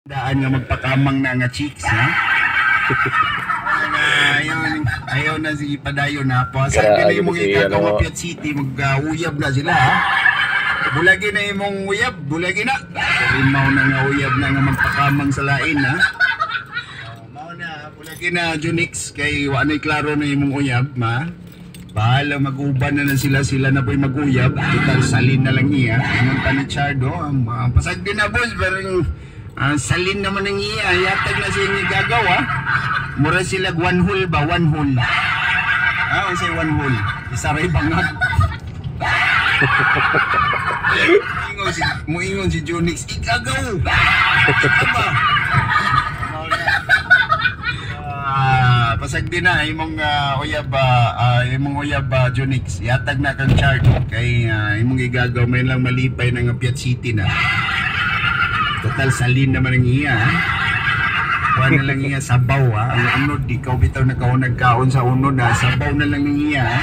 Daan nga magpakamang na nga chicks, ha? Ayaw na si Padayon, ha? Pasan ka na yung mga ikagaw nga Piat City, mag-uyab na sila, ha? Bulagi na yung mong uyab, bulagi na. Limaw na nga uyab na nga magpakamang sa lain, ha? Mao na, bulagi na, Junix, kay wano'y klaro na yung mong uyab, ma? Bahala mag-uban na sila na po'y mag-uyab. Total salin na lang niya. Anong panichardo, pasag din na, boss, pero salin naman ng iya, yatag na siya yung gagawa. Mura sila one hole ba? One hole. Ano say one hole? Isa rin bangag. Muingon si Junix, ikagaw! Ika ba? Pasag din na, imong uyab Junix. Yatag na kang chart. Kay imong igagaw, may lang malipay ng Piat City na. Total salin naman ang iya, ha? Kuha na lang iya sabaw, ha? Ang unod, ikaw bitaw na nagkaon sa unod, ha? Sabaw na lang ang iya, ha?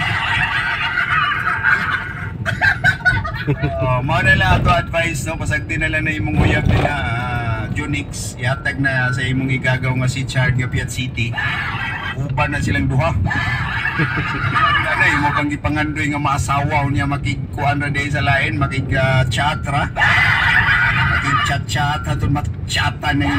Mao na lang ito advice, no? Pasagdi na lang na imong uyab nila, Junix. Yatag na sa imong igagaw nga si Chard nga Piat City. Uban na silang duha. Ano, imo kang gipangandoy nga maasawaw niya makigkuan ra day sa lain, makig-chat ra. Chat-chat, hatun mat-chatan na